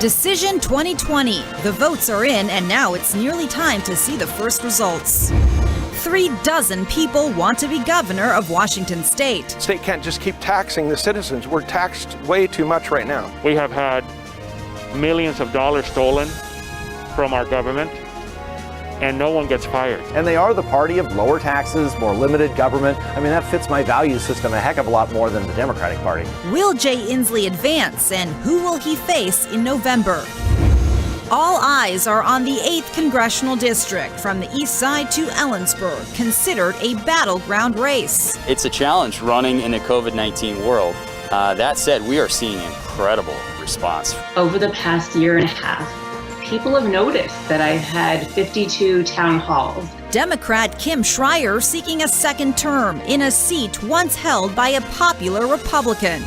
Decision 2020. The votes are in, and now it's nearly time to see the first results. 36 people want to be governor of Washington State. The state can't just keep taxing the citizens. We're taxed way too much right now. We have had millions of dollars stolen from our government, and no one gets fired. And they are the party of lower taxes, more limited government. I mean, that fits my value system a heck of a lot more than the Democratic Party. Will Jay Inslee advance, and who will he face in November? All eyes are on the 8th Congressional District, from the east side to Ellensburg, considered a battleground race. It's a challenge running in a COVID-19 world. That said, we are seeing incredible response. Over the past year and a half, people have noticed that I've had 52 town halls. Democrat Kim Schreier seeking a second term in a seat once held by a popular Republican.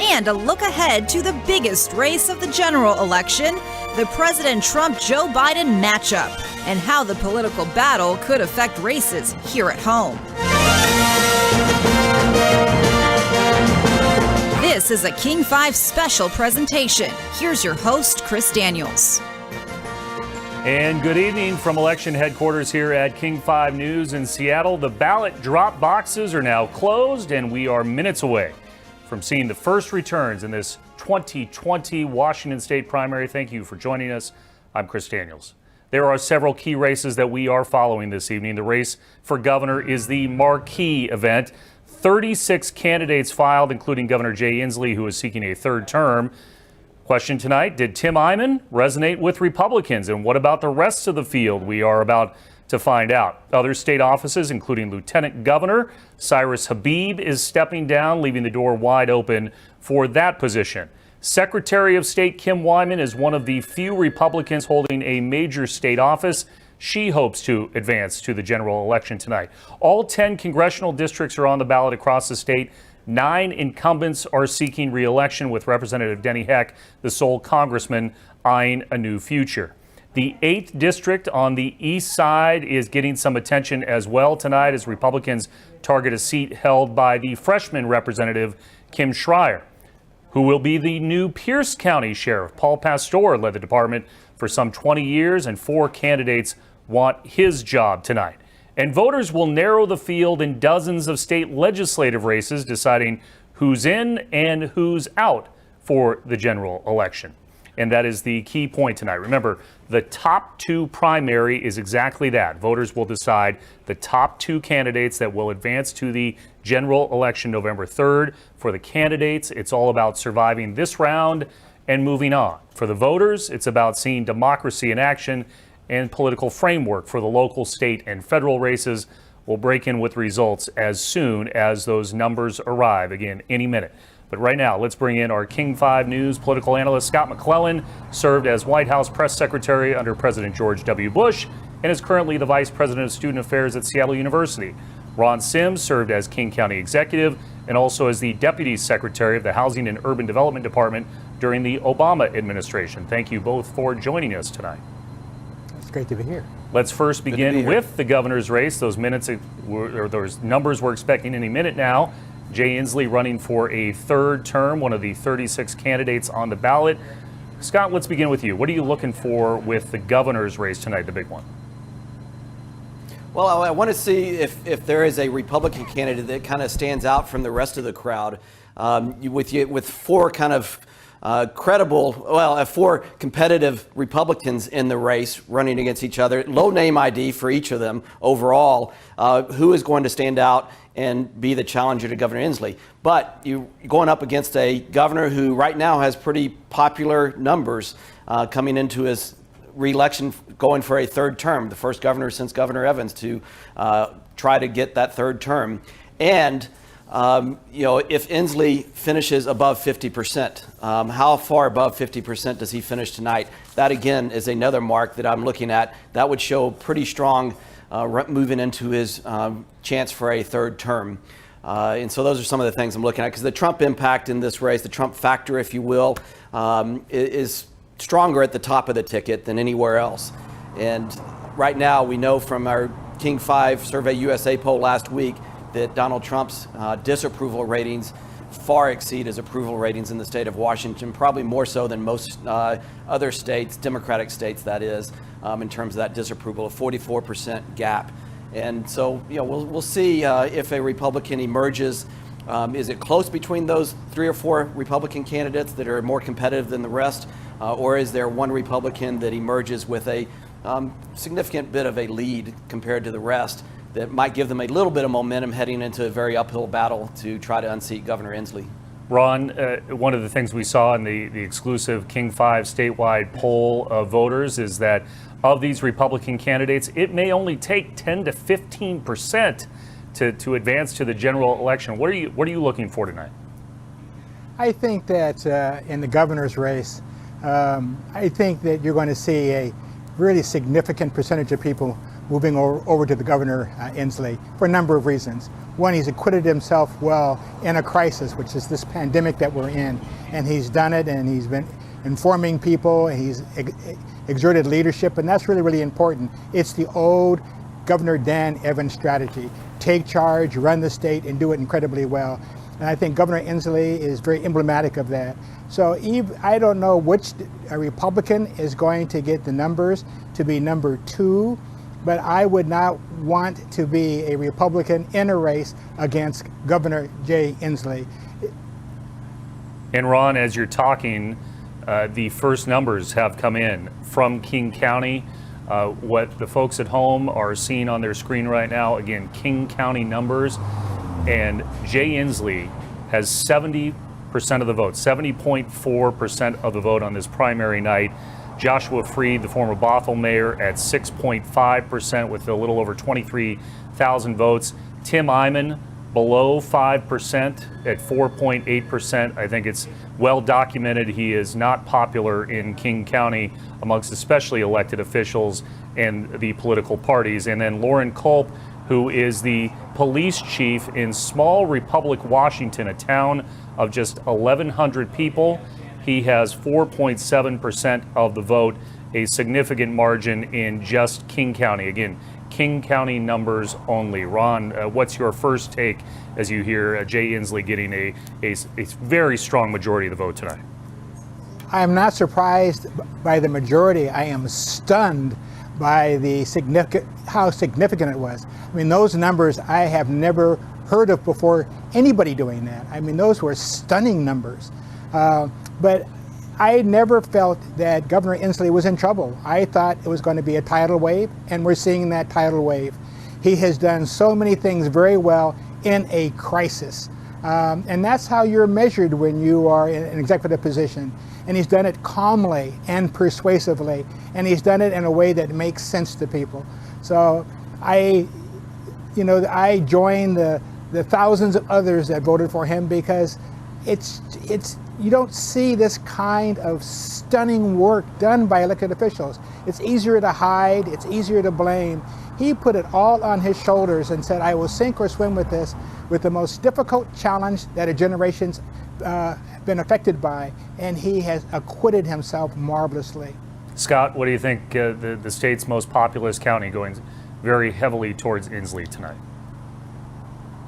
And a look ahead to the biggest race of the general election, the President Trump-Joe Biden matchup, and how the political battle could affect races here at home. This is a King 5 special presentation. Here's your host, Chris Daniels. And good evening from election headquarters here at King 5 News in Seattle. The ballot drop boxes are now closed, and we are minutes away from seeing the first returns in this 2020 Washington State primary. Thank you for joining us. I'm Chris Daniels. There are several key races that we are following this evening. The race for governor is the marquee event. 36 candidates filed, including Governor Jay Inslee, who is seeking a third term. Question tonight, did Tim Eyman resonate with Republicans? And what about the rest of the field? We are about to find out. Other state offices, including Lieutenant Governor Cyrus Habib, is stepping down, leaving the door wide open for that position. Secretary of State Kim Eyman is one of the few Republicans holding a major state office. She hopes to advance to the general election tonight. All 10 congressional districts are on the ballot across the state. 9 incumbents are seeking re-election, with Representative Denny Heck, the sole congressman, eyeing a new future. The 8th district on the east side is getting some attention as well tonight, as Republicans target a seat held by the freshman representative, Kim Schreier, who will be the new Pierce County Sheriff. Paul Pastor led the department for some 20 years, and 4 candidates want his job tonight. And voters will narrow the field in dozens of state legislative races, deciding who's in and who's out for the general election. And that is the key point tonight. Remember, the top 2 primary is exactly that. Voters will decide the top 2 candidates that will advance to the general election November 3rd. For the candidates, it's all about surviving this round and moving on. For the voters, it's about seeing democracy in action and political framework for the local, state, and federal races. We'll break in with results as soon as those numbers arrive, again, any minute. But right now, let's bring in our King 5 News political analyst. Scott McClellan served as White House press secretary under President George W. Bush and is currently the vice president of student affairs at Seattle University. Ron Sims served as King County executive and also as the deputy secretary of the Housing and Urban Development Department during the Obama administration. Thank you both for joining us tonight. It's great to be here. Let's first begin with the governor's race. Those numbers we're expecting any minute now. Jay Inslee running for a third term, one of the 36 candidates on the ballot. Scott, let's begin with you. What are you looking for with the governor's race tonight, the big one? Well, I want to see if there is a Republican candidate that kind of stands out from the rest of the crowd. With 4 kind of four competitive Republicans in the race running against each other, low name ID for each of them overall, who is going to stand out and be the challenger to Governor Inslee. But you're going up against a governor who right now has pretty popular numbers coming into his re-election, going for a third term, the first governor since Governor Evans to try to get that third term. And if Inslee finishes above 50%, how far above 50% does he finish tonight? That, again, is another mark that I'm looking at. That would show pretty strong moving into his chance for a third term. And so those are some of the things I'm looking at, because the Trump impact in this race, the Trump factor, if you will, is stronger at the top of the ticket than anywhere else. And right now, we know from our King 5 Survey USA poll last week that Donald Trump's disapproval ratings far exceed his approval ratings in the state of Washington, probably more so than most other states, Democratic states that is, in terms of that disapproval, a 44% gap. And so, we'll see if a Republican emerges. Is it close between those 3 or 4 Republican candidates that are more competitive than the rest? Or is there one Republican that emerges with a significant bit of a lead compared to the rest that might give them a little bit of momentum heading into a very uphill battle to try to unseat Governor Inslee? Ron, one of the things we saw in the exclusive King 5 statewide poll of voters is that of these Republican candidates, it may only take 10 to 15% to advance to the general election. What are you looking for tonight? I think that in the governor's race, I think that you're going to see a really significant percentage of people moving over to the Governor Inslee for a number of reasons. One, he's acquitted himself well in a crisis, which is this pandemic that we're in, and he's done it, and he's been informing people, and he's exerted leadership, and that's really, really important. It's the old Governor Dan Evans strategy. Take charge, run the state, and do it incredibly well. And I think Governor Inslee is very emblematic of that. So I don't know which Republican is going to get the numbers to be number 2, but I would not want to be a Republican in a race against Governor Jay Inslee. And Ron, as you're talking, the first numbers have come in from King County. What the folks at home are seeing on their screen right now, again, King County numbers, and Jay Inslee has 70% of the vote, 70.4% of the vote on this primary night. Joshua Freed, the former Bothell mayor, at 6.5% with a little over 23,000 votes. Tim Eyman, below 5% at 4.8%. I think it's well documented he is not popular in King County amongst especially elected officials and the political parties. And then Loren Culp, who is the police chief in small Republic, Washington, a town of just 1,100 people. He has 4.7% of the vote, a significant margin in just King County. Again, King County numbers only. Ron, what's your first take as you hear Jay Inslee getting a very strong majority of the vote tonight? I am not surprised by the majority. I am stunned by the how significant it was. I mean, those numbers I have never heard of before anybody doing that. I mean, those were stunning numbers. But I never felt that Governor Inslee was in trouble. I thought it was going to be a tidal wave, and we're seeing that tidal wave. He has done so many things very well in a crisis. And that's how you're measured when you are in an executive position. And he's done it calmly and persuasively, and he's done it in a way that makes sense to people. So I join the thousands of others that voted for him, because you don't see this kind of stunning work done by elected officials. It's easier to hide, it's easier to blame. He put it all on his shoulders and said, I will sink or swim with this, with the most difficult challenge that a generation's been affected by, and he has acquitted himself marvelously. Scott, what do you think the state's most populous county going very heavily towards Inslee tonight?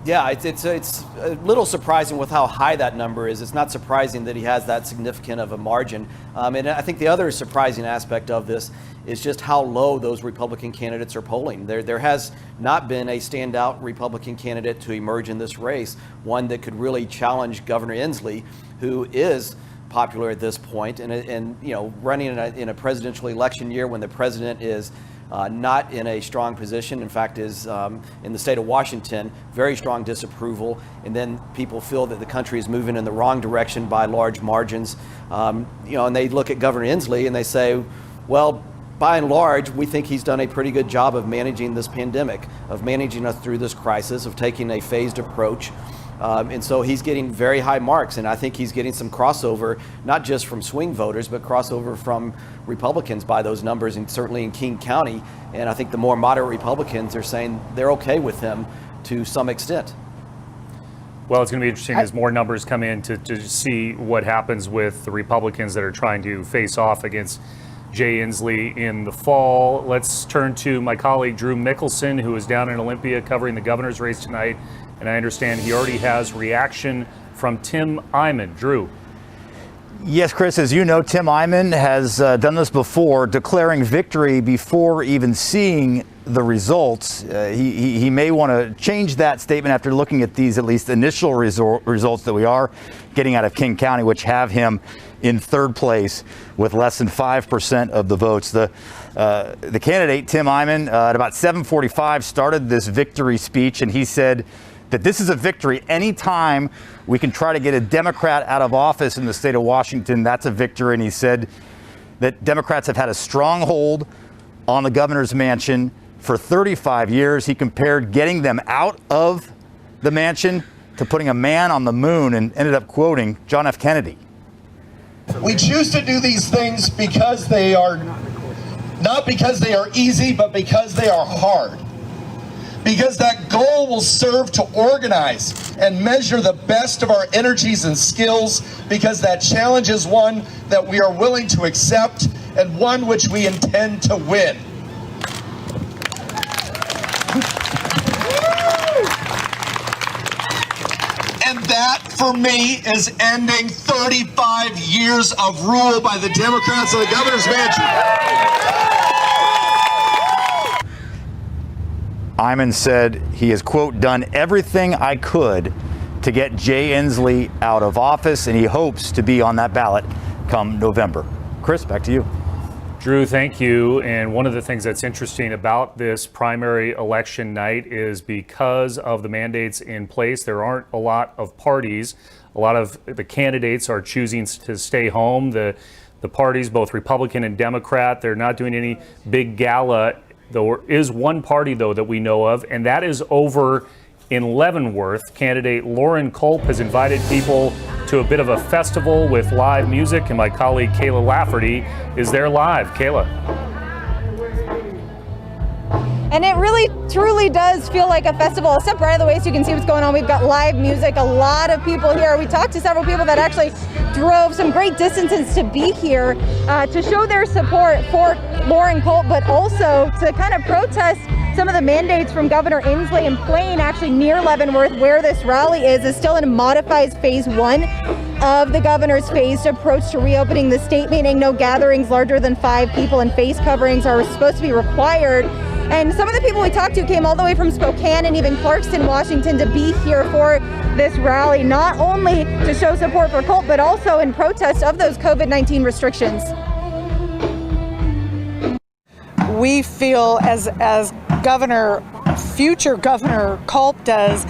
Yeah, it's a little surprising with how high that number is. It's not surprising that he has that significant of a margin. And I think the other surprising aspect of this is just how low those Republican candidates are polling. There has not been a standout Republican candidate to emerge in this race, one that could really challenge Governor Inslee, who is popular at this point, and running in a presidential election year when the president is not in a strong position, in fact is in the state of Washington, very strong disapproval, and then people feel that the country is moving in the wrong direction by large margins. And they look at Governor Inslee and they say, well, by and large, we think he's done a pretty good job of managing this pandemic, of managing us through this crisis, of taking a phased approach. And so he's getting very high marks, and I think he's getting some crossover, not just from swing voters, but crossover from Republicans by those numbers, and certainly in King County. And I think the more moderate Republicans are saying they're okay with him to some extent. Well, it's going to be interesting as more numbers come in to see what happens with the Republicans that are trying to face off against Jay Inslee in the fall. Let's turn to my colleague Drew Mickelson, who is down in Olympia covering the governor's race tonight. And I understand he already has reaction from Tim Eyman. Drew. Yes, Chris, as you know, Tim Eyman has done this before, declaring victory before even seeing the results. He may want to change that statement after looking at these at least initial results that we are getting out of King County, which have him in third place with less than 5% of the votes. The candidate, Tim Eyman, at about 7:45 started this victory speech, and he said that this is a victory. Anytime we can try to get a Democrat out of office in the state of Washington, that's a victory. And he said that Democrats have had a strong hold on the governor's mansion for 35 years. He compared getting them out of the mansion to putting a man on the moon, and ended up quoting John F. Kennedy. We choose to do these things because they are, not because they are easy, but because they are hard. Because that goal will serve to organize and measure the best of our energies and skills, because that challenge is one that we are willing to accept and one which we intend to win. And that, for me, is ending 35 years of rule by the Democrats of the governor's mansion. Eyman said he has, quote, done everything I could to get Jay Inslee out of office, and he hopes to be on that ballot come November. Chris, back to you. Drew, thank you. And one of the things that's interesting about this primary election night is because of the mandates in place, there aren't a lot of parties. A lot of the candidates are choosing to stay home. The parties, both Republican and Democrat, they're not doing any big gala. There is one party, though, that we know of, and that is over in Leavenworth. Candidate Loren Culp has invited people to a bit of a festival with live music, and my colleague Kayla Lafferty is there live. Kayla. And it really, truly does feel like a festival. I'll step right out of the way so you can see what's going on. We've got live music, a lot of people here. We talked to several people that actually drove some great distances to be here to show their support for Loren Culp, but also to kind of protest some of the mandates from Governor Inslee. And Plain, actually near Leavenworth, where this rally is still in a modified phase 1 of the governor's phased approach to reopening the state, meaning no gatherings larger than 5 people and face coverings are supposed to be required. And some of the people we talked to came all the way from Spokane and even Clarkston, Washington, to be here for this rally, not only to show support for Culp, but also in protest of those COVID-19 restrictions. We feel, as future Governor Culp does,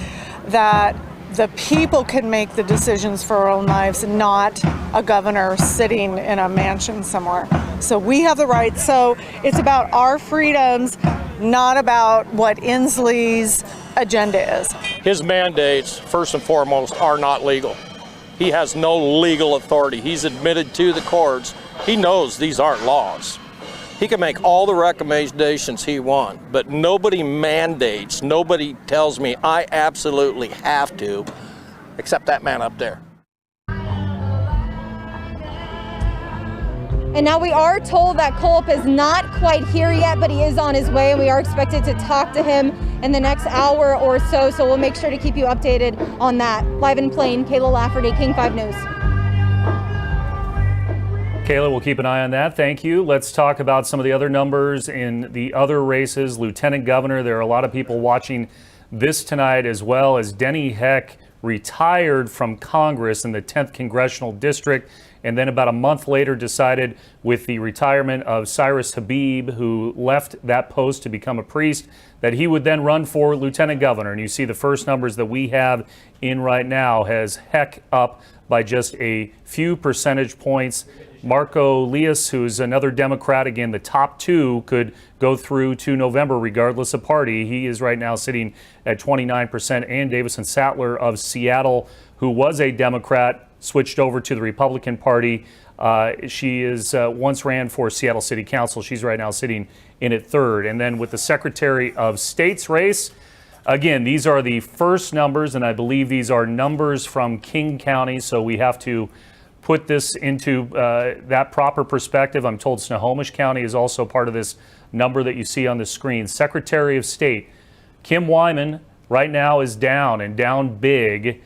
that the people can make the decisions for our own lives, not a governor sitting in a mansion somewhere. So we have the right. So it's about our freedoms, not about what Inslee's agenda is. His mandates, first and foremost, are not legal. He has no legal authority. He's admitted to the courts. He knows these aren't laws. He can make all the recommendations he wants, but nobody mandates, nobody tells me I absolutely have to, except that man up there. And now we are told that Culp is not quite here yet, but he is on his way, and we are expected to talk to him in the next hour or so. So we'll make sure to keep you updated on that. Live in Plain, Kayla Lafferty, King 5 News. Kayla, we'll keep an eye on that. Thank you. Let's talk about some of the other numbers in the other races. Lieutenant Governor, there are a lot of people watching this tonight, as well as Denny Heck retired from Congress in the 10th Congressional District, and then about a month later decided, with the retirement of Cyrus Habib, who left that post to become a priest, that he would then run for Lieutenant Governor. And you see the first numbers that we have in right now has Heck up by just a few percentage points. Marco Leas, who's another Democrat, again, the top two could go through to November regardless of party. He is right now sitting at 29%. Ann Davison Sattler of Seattle, who was a Democrat, switched over to the Republican Party. She is once ran for Seattle City Council. She's right now sitting in at third. And then with the Secretary of State's race, again, these are the first numbers, and I believe these are numbers from King County, so we have to put this into that proper perspective. I'm told Snohomish County is also part of this number that you see on the screen. Secretary of State Kim Eyman right now is down, and down big,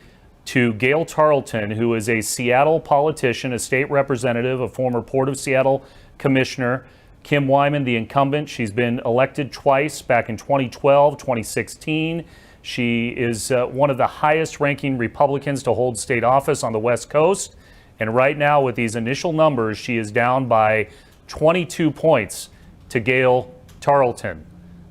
to Gail Tarleton, who is a Seattle politician, a state representative, a former Port of Seattle commissioner. Kim Eyman, the incumbent, she's been elected twice, back in 2012, 2016. She is one of the highest ranking Republicans to hold state office on the West Coast. And right now, with these initial numbers, she is down by 22 points to Gail Tarleton.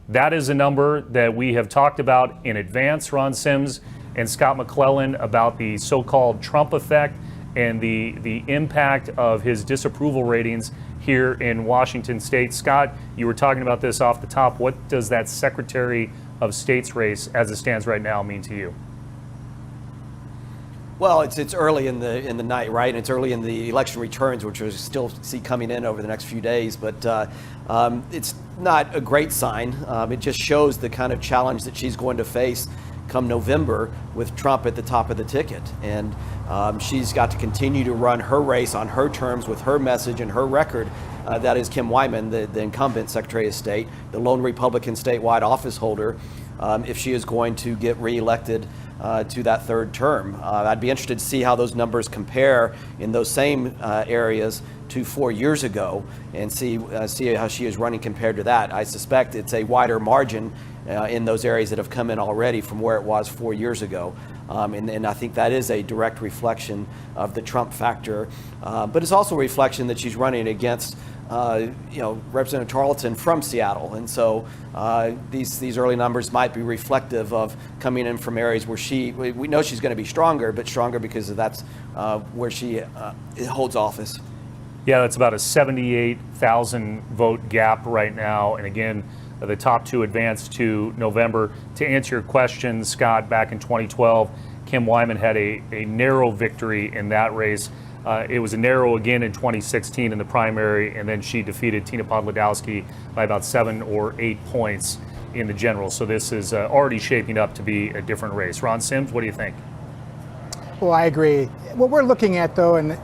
That is a number that we have talked about in advance, Ron Sims and Scott McClellan, about the so-called Trump effect and the impact of his disapproval ratings here in Washington State. Scott, you were talking about this off the top. What does that Secretary of State's race, as it stands right now, mean to you? Well, it's early in the night, right? And it's early in the election returns, which we'll still see coming in over the next few days. But it's not a great sign. It just shows the kind of challenge that she's going to face come November with Trump at the top of the ticket. And she's got to continue to run her race on her terms with her message and her record. That is Kim Eyman, the incumbent Secretary of State, the lone Republican statewide office holder, if she is going to get reelected to that third term. I'd be interested to see how those numbers compare in those same areas to 4 years ago and see how she is running compared to that. I suspect it's a wider margin in those areas that have come in already from where it was 4 years ago. And I think that is a direct reflection of the Trump factor. But it's also a reflection that she's running against Representative Tarleton from Seattle. And so these early numbers might be reflective of coming in from areas where we know she's going to be stronger, but stronger because that's where she holds office. Yeah, that's about a 78,000 vote gap right now. And again, the top two advanced to November. To answer your question, Scott, back in 2012, Kim Eyman had a narrow victory in that race. It was a narrow again in 2016 in the primary, and then she defeated Tina Podlodowski by about 7 or 8 points in the general. So this is already shaping up to be a different race. Ron Sims, what do you think? Well, I agree. What we're looking at, though, and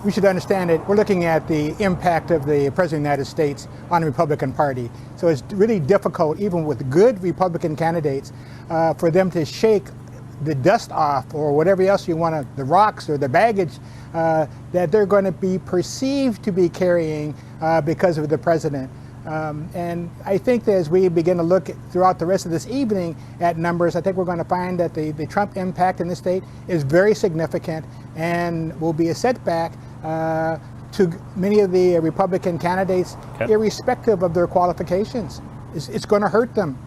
we should understand it, we're looking at the impact of the President of the United States on the Republican Party. So it's really difficult, even with good Republican candidates, for them to shake the dust off or whatever else you want to, the rocks or the baggage that they're going to be perceived to be carrying because of the president. And I think that as we begin to look throughout the rest of this evening at numbers, I think we're going to find that the Trump impact in the state is very significant and will be a setback to many of the Republican candidates, irrespective of their qualifications. It's going to hurt them.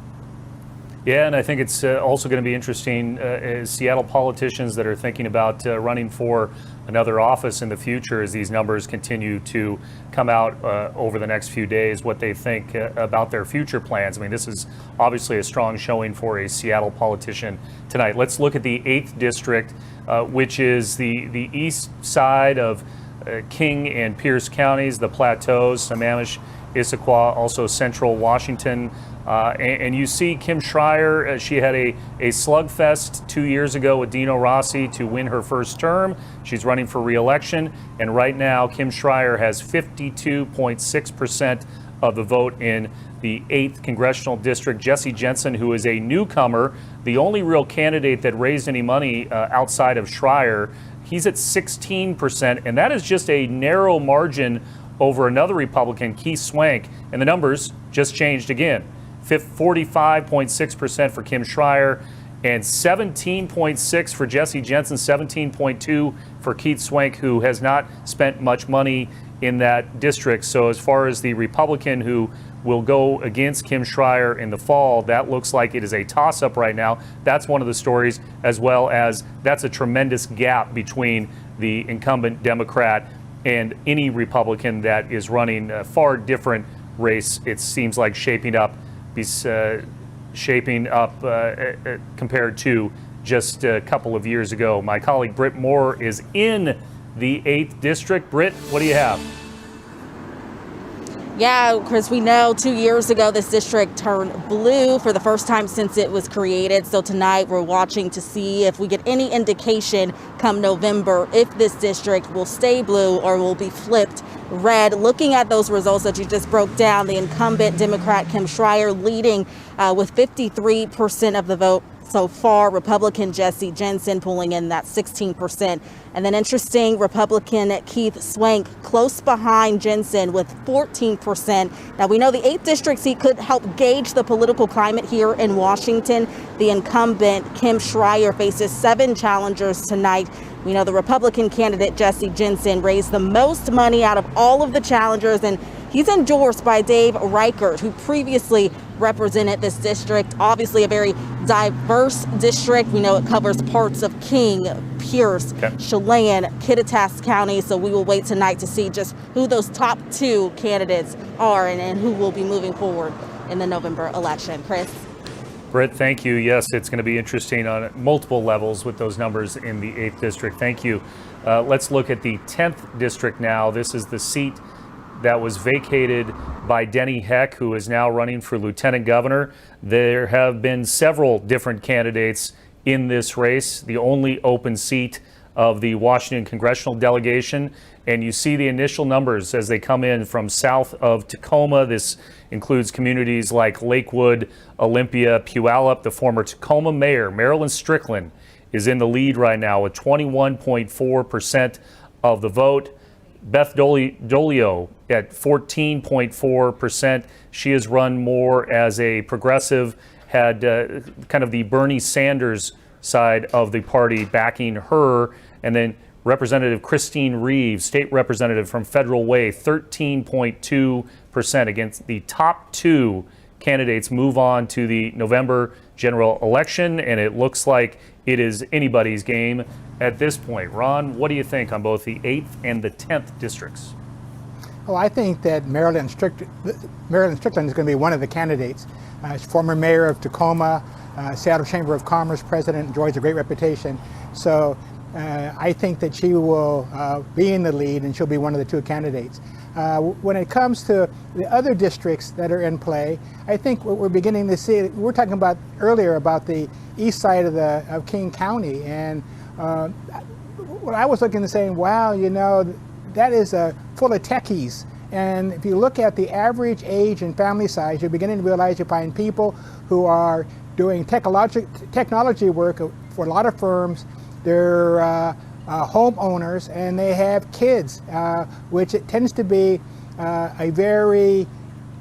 Yeah, and I think it's also going to be interesting as Seattle politicians that are thinking about running for another office in the future, as these numbers continue to come out over the next few days, what they think about their future plans. I mean, this is obviously a strong showing for a Seattle politician tonight. Let's look at the 8th district, which is the east side of King and Pierce counties, the Plateaus, Sammamish, Issaquah, also central Washington. And you see Kim Schreier, she had a slugfest 2 years ago with Dino Rossi to win her first term. She's running for re-election. And right now, Kim Schreier has 52.6% of the vote in the 8th congressional district. Jesse Jensen, who is a newcomer, the only real candidate that raised any money outside of Schreier, he's at 16%. And that is just a narrow margin over another Republican, Keith Swank. And the numbers just changed again. 45.6% for Kim Schreier and 17.6% for Jesse Jensen, 17.2% for Keith Swank, who has not spent much money in that district. So as far as the Republican who will go against Kim Schreier in the fall, that looks like it is a toss-up right now. That's one of the stories, as well as that's a tremendous gap between the incumbent Democrat and any Republican that is running a far different race. It seems like shaping up compared to just a couple of years ago. My colleague Britt Moore is in the 8th district. Britt, what do you have? Yeah, Chris, we know 2 years ago this district turned blue for the first time since it was created. So tonight we're watching to see if we get any indication come November if this district will stay blue or will be flipped red. Looking at those results that you just broke down, the incumbent Democrat Kim Schreier leading with 53% of the vote, so far. Republican Jesse Jensen pulling in that 16%. And then interesting, Republican Keith Swank close behind Jensen with 14%. Now, we know the 8th district seat could help gauge the political climate here in Washington. The incumbent Kim Schreier faces 7 challengers tonight. We know the Republican candidate Jesse Jensen raised the most money out of all of the challengers, and he's endorsed by Dave Reichert, who previously represented this district. Obviously a very diverse district. We know it covers parts of King, Pierce, Chelan, Kittitas County. So we will wait tonight to see just who those top 2 candidates are and who will be moving forward in the November election. Chris? Britt, thank you. Yes, it's going to be interesting on multiple levels with those numbers in the 8th district. Thank you. Let's look at the 10th district now. This is the seat that was vacated by Denny Heck, who is now running for lieutenant governor. There have been several different candidates in this race, the only open seat of the Washington congressional delegation. And you see the initial numbers as they come in from south of Tacoma. This includes communities like Lakewood, Olympia, Puyallup. The former Tacoma mayor, Marilyn Strickland, is in the lead right now with 21.4% of the vote. Beth Dolio at 14.4%. She has run more as a progressive, had kind of the Bernie Sanders side of the party backing her. And then Representative Christine Reeves, state representative from Federal Way, 13.2% against the top 2 candidates move on to the November general election. And it looks like it is anybody's game at this point. Ron, what do you think on both the 8th and the 10th districts? Well, I think that Marilyn Strickland is going to be one of the candidates. She's former mayor of Tacoma, Seattle Chamber of Commerce president, enjoys a great reputation. So I think that she will be in the lead, and she'll be one of the 2 candidates. When it comes to the other districts that are in play, I think what we're beginning to see, we were talking about earlier about the east side of King County, and what I was looking and saying, wow, you know, that is full of techies. And if you look at the average age and family size, you're beginning to realize you find people who are doing technology work for a lot of firms. They're homeowners, and they have kids, which it tends to be a very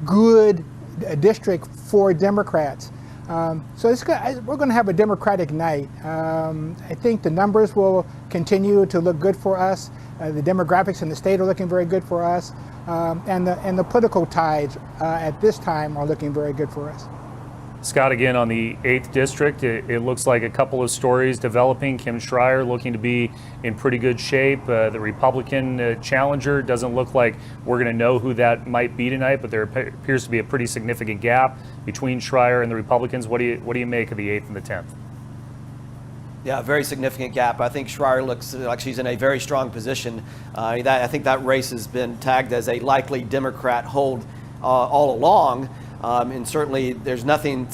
good district for Democrats. So we're going to have a Democratic night. I think the numbers will continue to look good for us. The demographics in the state are looking very good for us, and the political tides at this time are looking very good for us. Scott, again on the 8th district, it looks like a couple of stories developing. Kim Schreier looking to be in pretty good shape. The Republican challenger doesn't look like we're going to know who that might be tonight, but there appears to be a pretty significant gap between Schreier and the Republicans. What do you make of the 8th and the 10th? Yeah, a very significant gap. I think Schreier looks like she's in a very strong position. I think that race has been tagged as a likely Democrat hold all along. And certainly there's nothing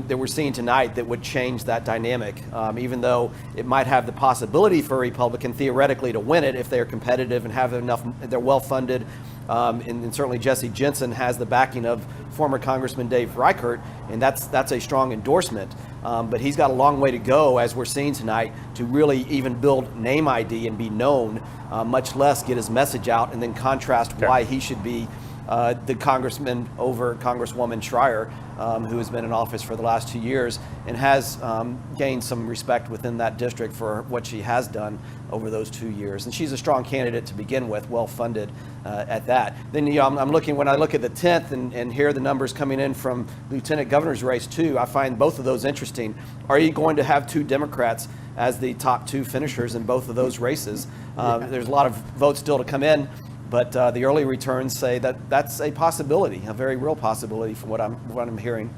that we're seeing tonight that would change that dynamic, even though it might have the possibility for a Republican theoretically to win it if they're competitive and have enough, they're well funded. And certainly Jesse Jensen has the backing of former Congressman Dave Reichert, and that's a strong endorsement. But he's got a long way to go, as we're seeing tonight, to really even build name ID and be known, much less get his message out and then contrast why he should be the congressman over Congresswoman Schreier, who has been in office for the last 2 years and has gained some respect within that district for what she has done over those 2 years. And she's a strong candidate to begin with, well funded at that. Then I'm looking, when I look at the 10th and hear the numbers coming in from lieutenant governor's race too, I find both of those interesting. Are you going to have 2 Democrats as the top 2 finishers in both of those races? There's a lot of votes still to come in. But the early returns say that that's a possibility, a very real possibility from what I'm hearing.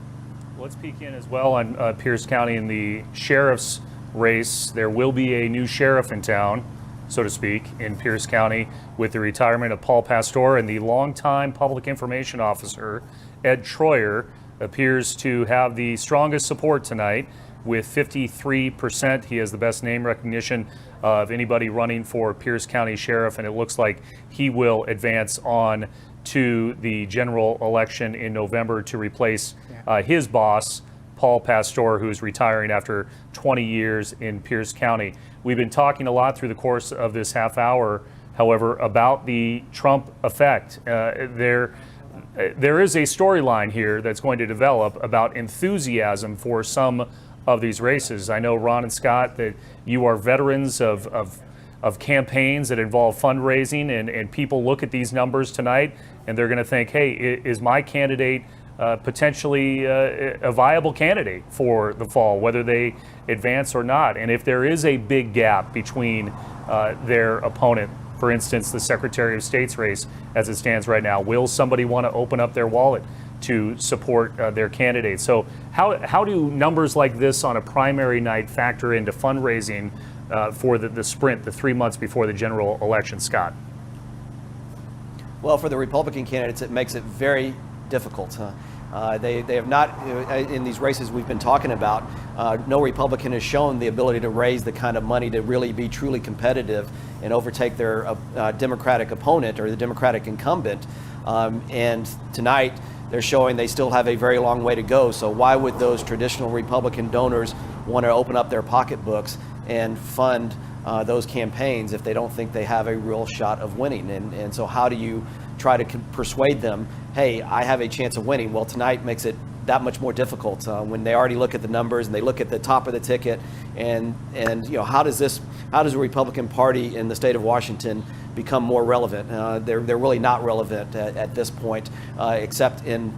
Let's peek in as well on Pierce County in the sheriff's race. There will be a new sheriff in town, so to speak, in Pierce County with the retirement of Paul Pastor, and the longtime public information officer, Ed Troyer, appears to have the strongest support tonight with 53%. He has the best name recognition of anybody running for Pierce County Sheriff, and it looks like he will advance on to the general election in November to replace his boss, Paul Pastor, who's retiring after 20 years in Pierce County. We've been talking a lot through the course of this half hour, however, about the Trump effect. There is a storyline here that's going to develop about enthusiasm for some of these races. I know, Ron and Scott, that you are veterans of campaigns that involve fundraising, and people look at these numbers tonight and they're going to think, hey, is my candidate potentially a viable candidate for the fall, whether they advance or not? And if there is a big gap between their opponent, for instance, the Secretary of State's race as it stands right now, will somebody want to open up their wallet to support their candidate? So how do numbers like this on a primary night factor into fundraising for the sprint, the 3 months before the general election, Scott? Well, for the Republican candidates, it makes it very difficult. They have not, in these races we've been talking about, no Republican has shown the ability to raise the kind of money to really be truly competitive and overtake their Democratic opponent or the Democratic incumbent. And tonight, they're showing they still have a very long way to go. So why would those traditional Republican donors want to open up their pocketbooks and fund those campaigns if they don't think they have a real shot of winning? And so how do you try to persuade them, hey, I have a chance of winning? Well, tonight makes it that much more difficult when they already look at the numbers and they look at the top of the ticket, and you know, how does the Republican Party in the state of Washington become more relevant? They're really not relevant at this point, except in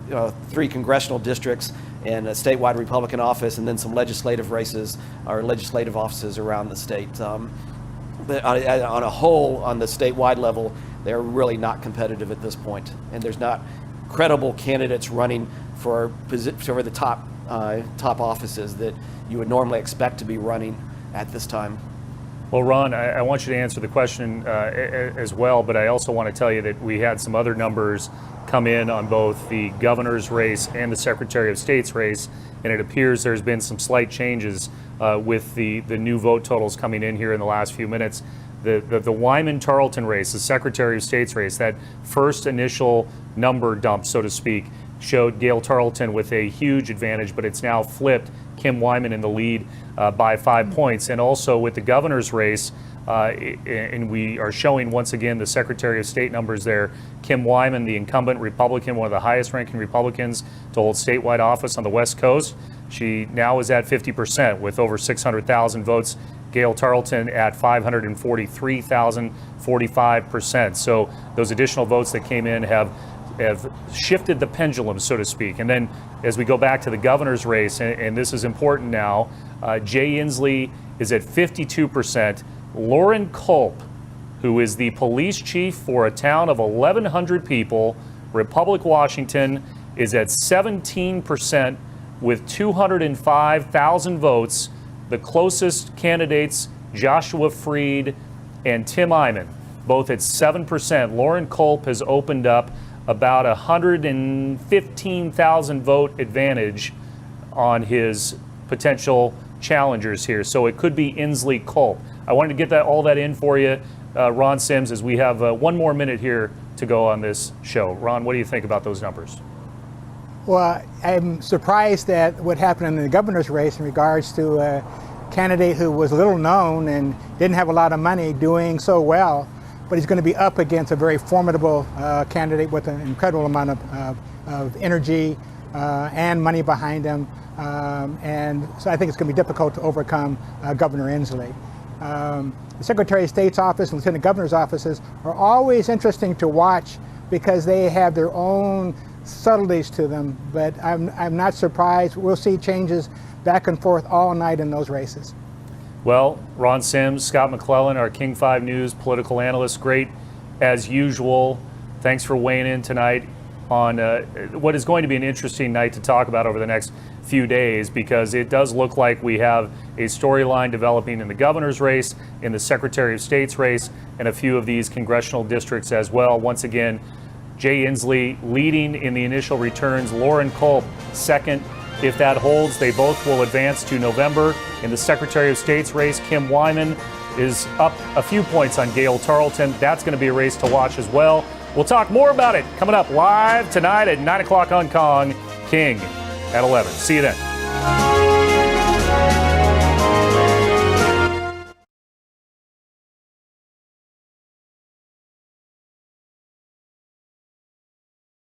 3 congressional districts and a statewide Republican office, and then some legislative races or legislative offices around the state. But on a whole, on the statewide level, they're really not competitive at this point, and there's not credible candidates running for the top offices that you would normally expect to be running at this time. Well, Ron, I want you to answer the question as well, but I also want to tell you that we had some other numbers come in on both the governor's race and the Secretary of State's race, and it appears there's been some slight changes with the new vote totals coming in here in the last few minutes. The Wyman-Tarleton race, the Secretary of State's race, that first initial number dump, so to speak, showed Gail Tarleton with a huge advantage, but it's now flipped. Kim Wyman in the lead by 5 points. And also with the governor's race, and we are showing once again the Secretary of State numbers there. Kim Wyman, the incumbent Republican, one of the highest ranking Republicans to hold statewide office on the West Coast, she now is at 50% with over 600,000 votes. Gail Tarleton at 543,000, 45%. So those additional votes that came in have shifted the pendulum, so to speak. And then as we go back to the governor's race, and this is important now, Jay Inslee is at 52%. Loren Culp, who is the police chief for a town of 1,100 people, Republic, Washington, is at 17% with 205,000 votes. The closest candidates, Joshua Freed and Tim Eyman, both at 7%. Loren Culp has opened up about 115,000 vote advantage on his potential challengers here. So it could be Inslee Culp. I wanted to get all that in for you, Ron Sims, as we have 1 more minute here to go on this show. Ron, what do you think about those numbers? Well, I'm surprised at what happened in the governor's race in regards to a candidate who was little known and didn't have a lot of money doing so well, but he's going to be up against a very formidable candidate with an incredible amount of energy and money behind him. And so I think it's going to be difficult to overcome Governor Inslee. The Secretary of State's office and Lieutenant Governor's offices are always interesting to watch because they have their own subtleties to them, but I'm not surprised. We'll see changes back and forth all night in those races. Well, Ron Sims, Scott McClellan, our King 5 News political analyst, great as usual. Thanks for weighing in tonight on what is going to be an interesting night to talk about over the next few days, because it does look like we have a storyline developing in the governor's race, in the Secretary of State's race, and a few of these congressional districts as well. Once again, Jay Inslee leading in the initial returns, Loren Culp second. If that holds, they both will advance to November. In the Secretary of State's race, Kim Wyman is up a few points on Gail Tarleton. That's going to be a race to watch as well. We'll talk more about it coming up live tonight at 9 o'clock on Kong, King at 11. See you then. Bye.